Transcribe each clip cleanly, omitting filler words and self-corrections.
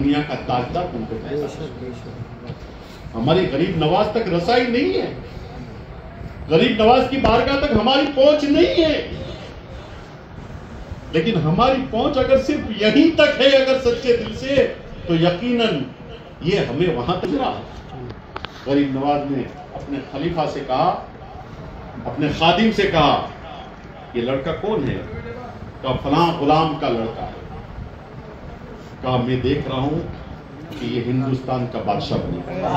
دنیا کا تاجدار ان کو پیسہ ہماری غریب نواز تک رسائی نہیں ہے، غریب نواز کی بارگاہ تک ہماری پہنچ نہیں ہے، لیکن ہماری پہنچ اگر صرف یہیں تک ہے اگر سچے دل سے تو یقیناً یہ ہمیں وہاں تک رہا۔ غریب نواز نے اپنے خلیفہ سے کہا، اپنے خادم سے کہا یہ لڑکا کون ہے؟ کہا فلاں غلام کا لڑکا ہے۔ کہا میں دیکھ رہا ہوں کہ یہ ہندوستان کا بادشاہ بنے گا،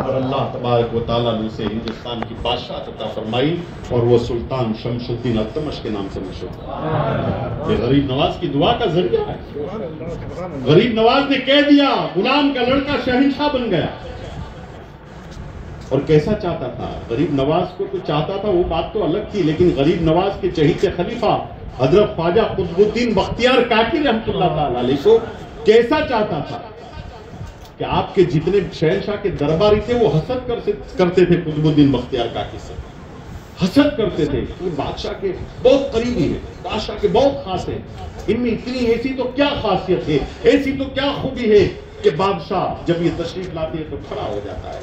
اور اللہ تبارک و تعالیٰ نے اسے ہندوستان کی بادشاہ عطا فرمائی اور وہ سلطان شمس الدین التمش کے نام سے مشہور۔ یہ غریب نواز کی دعا کا ذریعہ ہے۔ غریب نواز نے کہہ دیا غلام کا لڑکا شہنشاہ بن گیا۔ اور کیسا چاہتا تھا غریب نواز کو؟ تو چاہتا تھا وہ بات تو الگ تھی، لیکن غریب نواز کے چہیتے خلیفہ حضرت خواجہ قطب الدین بختیار کاکی رحمۃ اللہ تعالی علیہ کو کیسا چاہتا تھا کہ آپ کے جتنے شہنشاہ کے درباری تھے وہ حسد کرتے تھے قطب الدین بختیار کاکی سے، حسد کرتے تھے کہ بادشاہ کے بہت قریبی ہے، بادشاہ کے بہت خاص ہے، ان میں اتنی ایسی تو کیا خاصیت ہے، ایسی تو کیا خوبی ہے کہ بادشاہ جب یہ تشریف لاتے ہیں تو کھڑا ہو جاتا ہے،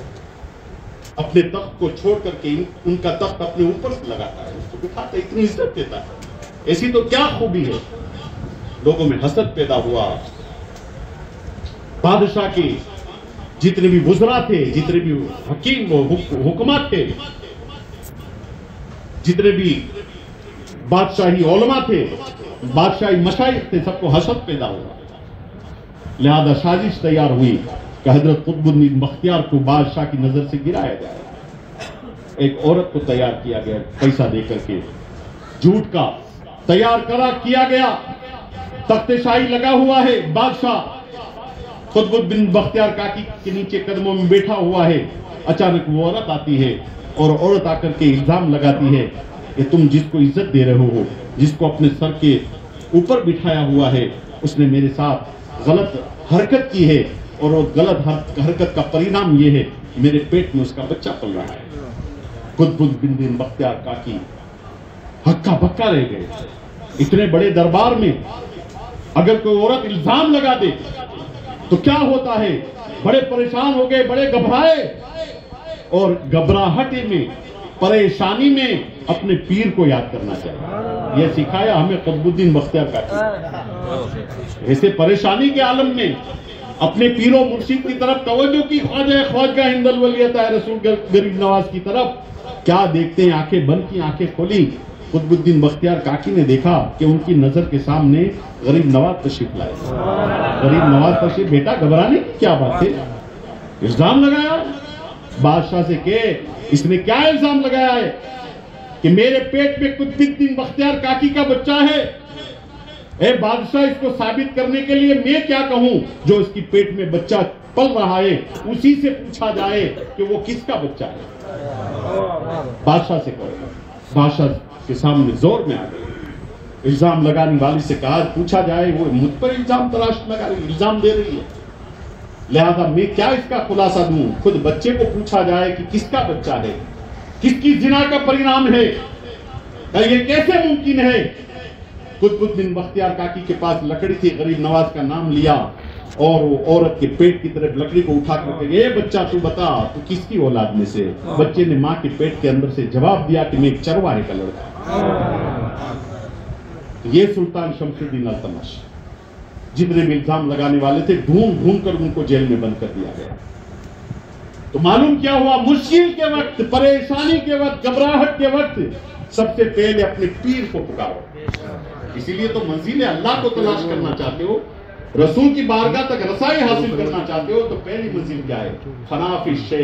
اپنے تخت کو چھوڑ کر کے ان کا تخت اپنے اوپر سے لگاتا ہے، اس کو بٹھاتا ہے، اتنی عزت دیتا ہے، ایسی تو کیا خوبی ہے۔ لوگوں میں حسد پیدا ہوا۔ بادشاہ کے جتنے بھی وزراء تھے، جتنے بھی حکیم و حکماء تھے، جتنے بھی بادشاہی علماء تھے، بادشاہی مشائخ تھے، سب کو حسد پیدا ہوا۔ لہذا سازش تیار ہوئی کہ حضرت قطب الدین بختیار کو بادشاہ کی نظر سے گرایا جائے۔ ایک عورت کو تیار کیا گیا پیسہ دے کر کے، جھوٹ کا تیار کیا گیا، تخت شاہی لگا ہوا ہے، بادشاہ قطب الدین بختیار کاکی کے نیچے قدموں میں بیٹھا ہوا ہے۔ اچانک وہ عورت آتی ہے اور عورت آ کر کے الزام لگاتی ہے کہ تم جس کو عزت دے رہے ہو، جس کو اپنے سر کے اوپر بٹھایا ہوا ہے، اس نے میرے ساتھ غلط حرکت کی ہے، اور وہ غلط حرکت کا پرینام یہ ہے میرے پیٹ میں اس کا بچہ پل رہا ہے۔ قطب الدین بختیار کاکی ہکا بکا رہ گئے۔ اتنے بڑے دربار میں اگر کوئی عورت الزام لگا دے تو کیا ہوتا ہے؟ بڑے پریشان ہو گئے، بڑے گھبرائے، اور گھبراہٹ میں، پریشانی میں اپنے پیر کو یاد کرنا چاہیے۔ یہ سکھایا ہمیں قطب الدین بختیار کاکی۔ ایسے پریشانی کے عالم میں اپنے پیر و مرشد کی طرف توجہ کی، خواجہ ہند الولیت رسول غریب نواز کی طرف۔ کیا دیکھتے ہیں؟ آنکھیں بند کی، آنکھیں کھولی، قطب الدین بختیار کاکی نے دیکھا کہ ان کی نظر کے سامنے غریب نواز تشریف لائے۔ غریب نواز تشریف، بیٹا گھبرانے کی کیا بات ہے؟ الزام لگایا بادشاہ سے کہ اس نے کیا الزام لگایا ہے کہ میرے پیٹ میں قطب الدین بختیار کاکی کا بچہ ہے۔ اے بادشاہ، اس کو ثابت کرنے کے لیے میں کیا کہوں؟ جو اس کی پیٹ میں بچہ پل رہا ہے اسی سے پوچھا جائے کہ وہ کس کا بچہ ہے۔ بادشاہ سے کہو۔ بادشاہ کے سامنے زور میں آ گئے۔ الزام لگانے والی سے کہا پوچھا جائے، وہ مجھ پر الزام تراش لگا رہی، الزام دے رہی ہے، لہذا میں کیا اس کا خلاصہ دوں؟ خود بچے کو پوچھا جائے کہ کس کا بچہ ہے، کس کی زنا کا پرینام ہے، یہ کیسے ممکن ہے؟ قطب الدین بختیار کاکی کے پاس لکڑی تھی، غریب نواز کا نام لیا اور وہ عورت کے پیٹ کی طرف لکڑی کو اٹھا کر کے یہ بچہ تو بتا تو کس کی اولاد میں سے؟ بچے نے ماں کے پیٹ کے اندر سے جواب دیا کہ میں ایک چرواہے کا لڑکا۔ یہ سلطان شمس الدین التمش، جتنے بھی الزام لگانے والے تھے ڈھونڈ ڈھونڈ کر ان کو جیل میں بند کر دیا گیا۔ تو معلوم کیا ہوا؟ مشکل کے وقت، پریشانی کے وقت، گھبراہٹ کے وقت سب سے پہلے اپنے پیر کو پکارو۔ اسی لیے تو منزل اللہ کو تلاش کرنا چاہتے ہو، رسول کی بارگاہ تک رسائی حاصل کرنا چاہتے ہو تو پہلی منزل کیا ہے؟ فنا فی الشیء